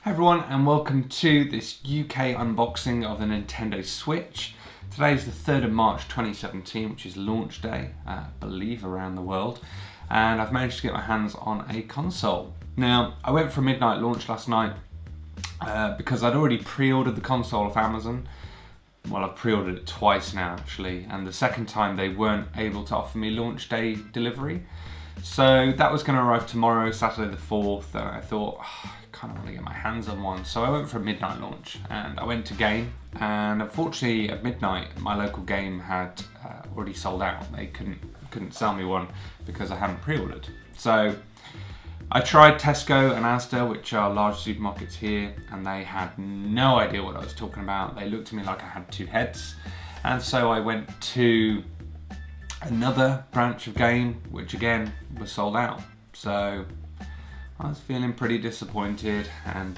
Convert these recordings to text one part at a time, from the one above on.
Hi everyone, and welcome to this UK unboxing of the Nintendo Switch. Today is the 3rd of March 2017, which is launch day, I believe, around the world. And I've managed to get my hands on a console. Now, I went for a midnight launch last night because I'd already pre-ordered the console off Amazon. Well, I've pre-ordered it twice now actually, and the second time they weren't able to offer me launch day delivery. So that was going to arrive tomorrow, Saturday the 4th, and I thought, I kind of want to get my hands on one. So I went for a midnight launch, and I went to Game, and unfortunately at midnight my local Game had already sold out. They couldn't sell me one because I hadn't pre-ordered. So I tried Tesco and Asda, which are large supermarkets here, and they had no idea what I was talking about. They looked at me like I had two heads. And so I went to another branch of Game, which again was sold out. So I was feeling pretty disappointed, and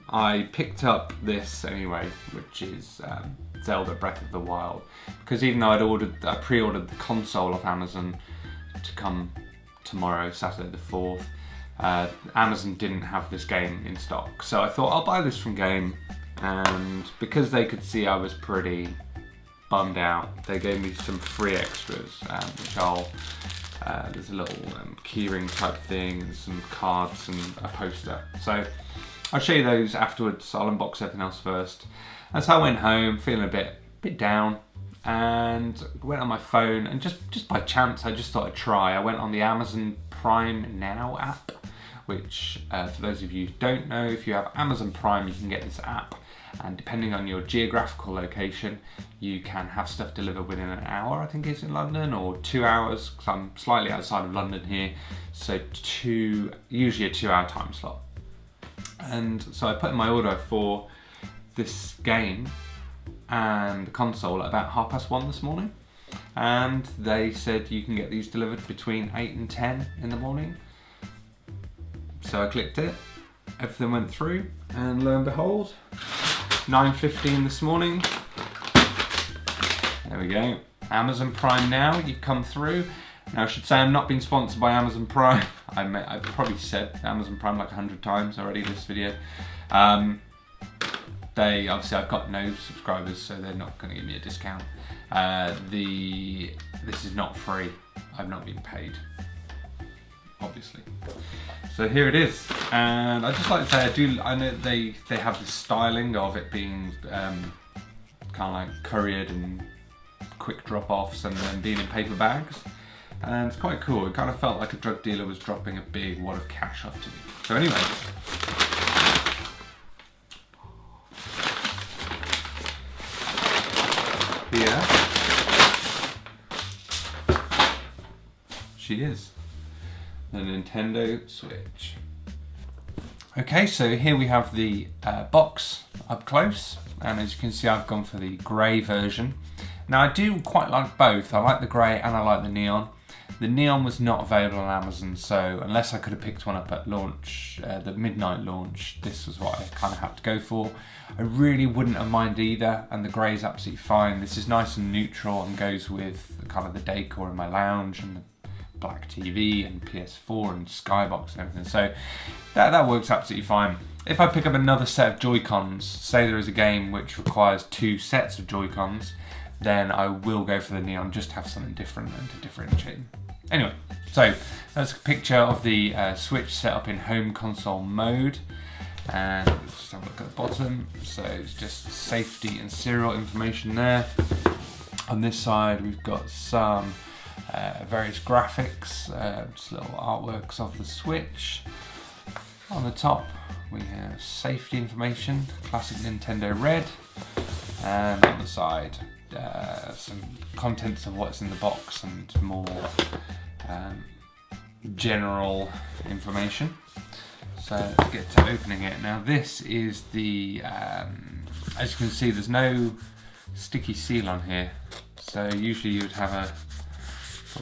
I picked up this anyway, which is Zelda Breath of the Wild, because even though I pre-ordered the console off Amazon to come tomorrow, Saturday the 4th, Amazon didn't have this game in stock. So I thought I'll buy this from Game, and because they could see I was pretty bummed out, they gave me some free extras, which there's a little keyring type thing, and some cards and a poster. So I'll show you those afterwards. I'll unbox everything else first. And so I went home feeling a bit down, and went on my phone, and just by chance I just thought I'd try. I went on the Amazon Prime Now app, which for those of you who don't know, if you have Amazon Prime you can get this app, and depending on your geographical location you can have stuff delivered within an hour, I think it's in London, or 2 hours, because I'm slightly outside of London here, so usually a 2-hour time slot. And so I put in my order for this game and the console at about 1:30 this morning, and they said you can get these delivered between 8 and 10 in the morning. So I clicked it, everything went through, and lo and behold, 9:15 this morning, there we go, Amazon Prime Now, you've come through. Now I should say I'm not being sponsored by Amazon Prime. I've probably said Amazon Prime like 100 times already in this video. Obviously I've got no subscribers, so they're not going to give me a discount. This is not free. I've not been paid, obviously. So here it is, and I just like to say I know they have this styling of it being kind of like couriered and quick drop-offs, and then being in paper bags, and it's quite cool. It kind of felt like a drug dealer was dropping a big wad of cash off to me. So anyway, here she is, the Nintendo Switch. Okay, so here we have the box up close, and as you can see I've gone for the grey version. Now I do quite like both. I like the grey and I like the neon. The neon was not available on Amazon, so unless I could have picked one up at launch, the midnight launch, this was what I kind of had to go for. I really wouldn't have minded either, and the grey is absolutely fine. This is nice and neutral and goes with kind of the decor in my lounge and the black TV and PS4 and Skybox and everything, so that works absolutely fine. If I pick up another set of Joy-Cons, say there is a game which requires 2 sets of Joy-Cons, then I will go for the neon, just to have something different and to differentiate. Anyway, so that's a picture of the Switch set up in home console mode, and let's just have a look at the bottom. So it's just safety and serial information there. On this side we've got some various graphics, just little artworks of the Switch. On the top we have safety information, classic Nintendo red, and on the side some contents of what's in the box and more general information. So let's get to opening it. Now this is the, as you can see there's no sticky seal on here, so usually you would probably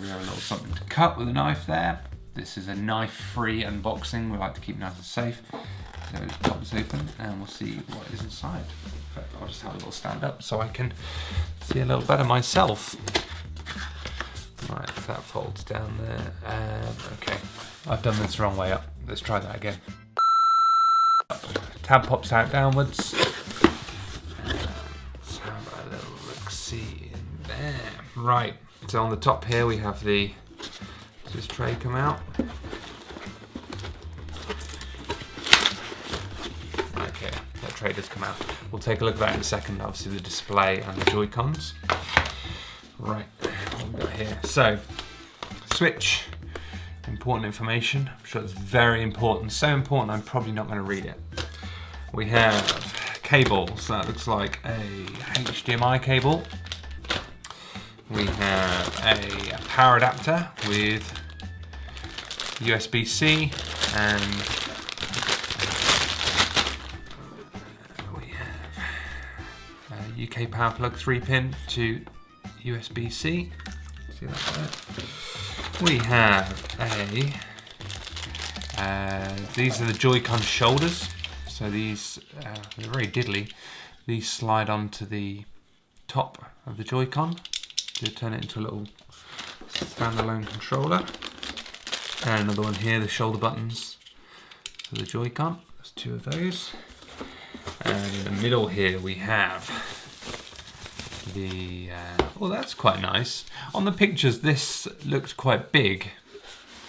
have a little something to cut with a knife there. This is a knife-free unboxing. We like to keep knives safe. So let's pop this open and we'll see what is inside. In fact, I'll just have a little stand up so I can see a little better myself. Right, that folds down there. Okay, I've done this the wrong way up. Let's try that again. tab pops out downwards. Let's have a little look-see in there. Right, so on the top here we have does this tray come out? Okay, that tray does come out. We'll take a look at that in a second, obviously the display and the Joy-Cons. Right, what have we got here? So, switch, important information. I'm sure it's very important, so important I'm probably not going to read it. We have cables, that looks like a HDMI cable. We have a power adapter with USB-C, and we have a UK power plug 3-pin to USB-C. See that there? We have these are the Joy-Con shoulders. So these, they're very diddly. These slide onto the top of the Joy-Con to turn it into a little standalone controller. And another one here, the shoulder buttons for the Joy-Con. There's 2 of those. And in the middle here we have the, oh, that's quite nice. On the pictures this looks quite big.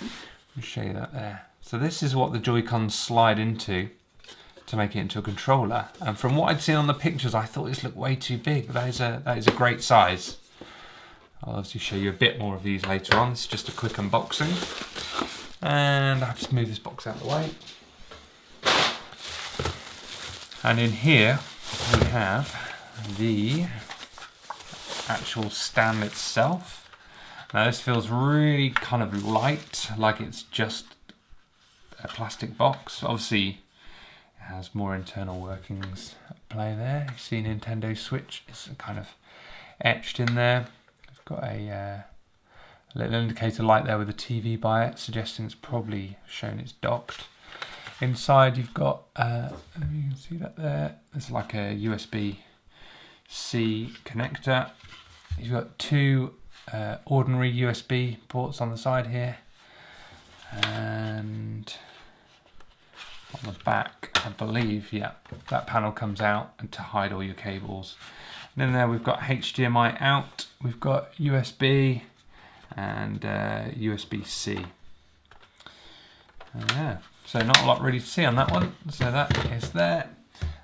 Let me show you that there. So this is what the Joy-Cons slide into to make it into a controller. And from what I'd seen on the pictures, I thought this looked way too big, but that is a great size. I'll obviously show you a bit more of these later on. This is just a quick unboxing. And I'll just move this box out of the way. And in here, we have the actual stand itself. Now this feels really kind of light, like it's just a plastic box. Obviously, has more internal workings at play there. You see Nintendo Switch is kind of etched in there. It's got a little indicator light there with a TV by it, suggesting it's probably shown it's docked. Inside you've got, you can see that there, there's like a USB-C connector. You've got 2 ordinary USB ports on the side here. And on the back, I believe, yeah, that panel comes out and to hide all your cables. And then there we've got HDMI out, we've got USB and USB-C. Yeah, so not a lot really to see on that one. So that is there.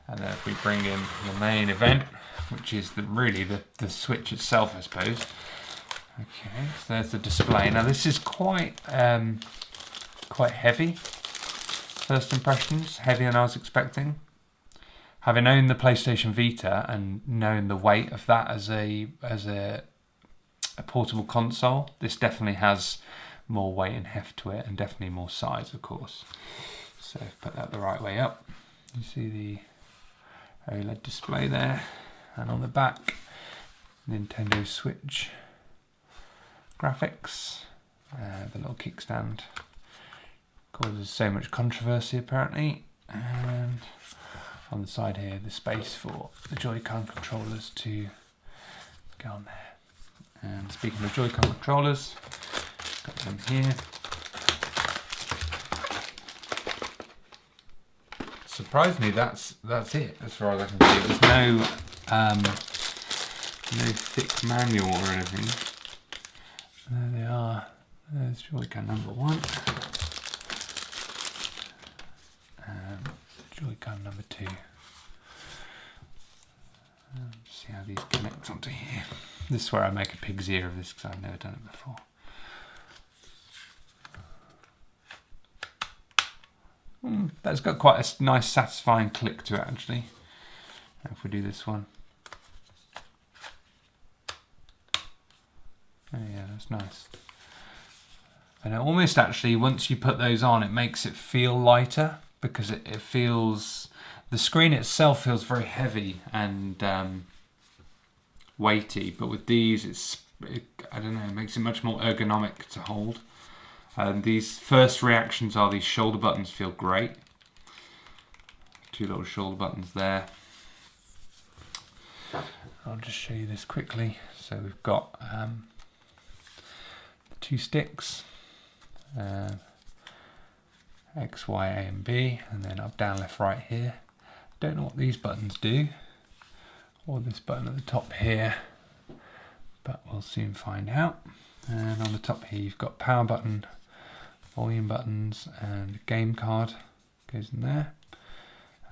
And then if we bring in the main event, which is really the Switch itself, I suppose. Okay, so there's the display. Now this is quite heavy. First impressions, heavier than I was expecting. Having owned the PlayStation Vita and knowing the weight of that as a portable console, this definitely has more weight and heft to it, and definitely more size, of course. So put that the right way up. You see the OLED display there, and on the back, Nintendo Switch graphics, the little kickstand. Causes so much controversy apparently, and on the side here the space for the Joy-Con controllers to go on there. And speaking of Joy-Con controllers, got them here. Surprisingly, that's it as far as I can see. There's no thick manual or anything. There they are. There's Joy-Con number 1. Joy-Con number 2. See how these connect onto here. This is where I make a pig's ear of this because I've never done it before. That's got quite a nice satisfying click to it actually. If we do this one. Oh yeah, that's nice. And it almost actually, once you put those on, it makes it feel lighter, because it feels, the screen itself feels very heavy and weighty, but with these I don't know, it makes it much more ergonomic to hold. And these first reactions are these shoulder buttons feel great. 2 little shoulder buttons there. I'll just show you this quickly. So we've got 2 sticks, X, Y, A and B, and then up, down, left, right here. Don't know what these buttons do, or this button at the top here, but we'll soon find out. And on the top here you've got power button, volume buttons, and game card goes in there,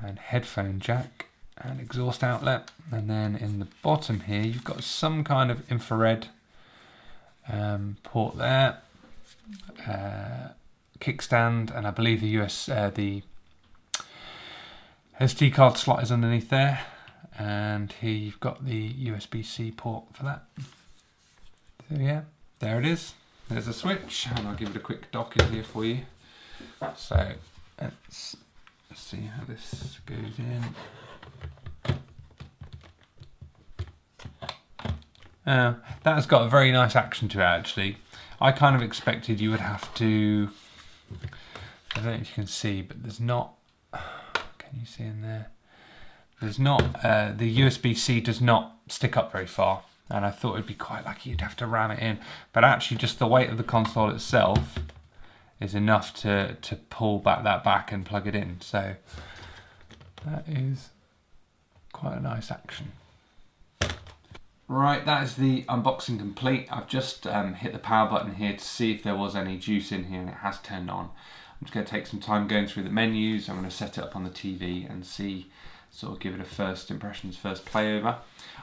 and headphone jack and exhaust outlet. And then in the bottom here you've got some kind of infrared port there, kickstand, and I believe the the SD card slot is underneath there, and here you've got the USB-C port for that. So yeah, there it is. There's a switch, and I'll give it a quick dock in here for you. So let's see how this goes in. That has got a very nice action to it actually. I kind of expected you would have to, I don't know if you can see, but there's not, can you see in there? There's not, the USB-C does not stick up very far, and I thought it'd be quite lucky you'd have to ram it in, but actually just the weight of the console itself is enough to pull that back and plug it in. So that is quite a nice action. Right, that is the unboxing complete. I've just hit the power button here to see if there was any juice in here, and it has turned on. I'm just going to take some time going through the menus. I'm going to set it up on the TV and see, sort of give it a first impressions, first play over.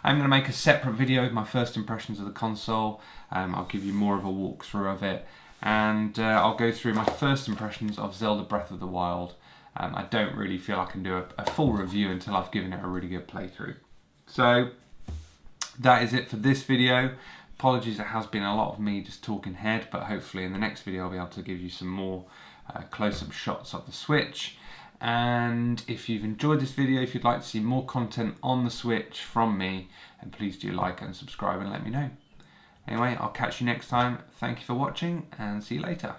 I'm going to make a separate video of my first impressions of the console. I'll give you more of a walkthrough of it, and I'll go through my first impressions of Zelda Breath of the Wild. I don't really feel I can do a full review until I've given it a really good playthrough. So that is it for this video. Apologies, it has been a lot of me just talking head, but hopefully in the next video I'll be able to give you some more close-up shots of the Switch. And if you've enjoyed this video, if you'd like to see more content on the Switch from me, then please do like and subscribe and let me know. Anyway, I'll catch you next time. Thank you for watching, and see you later.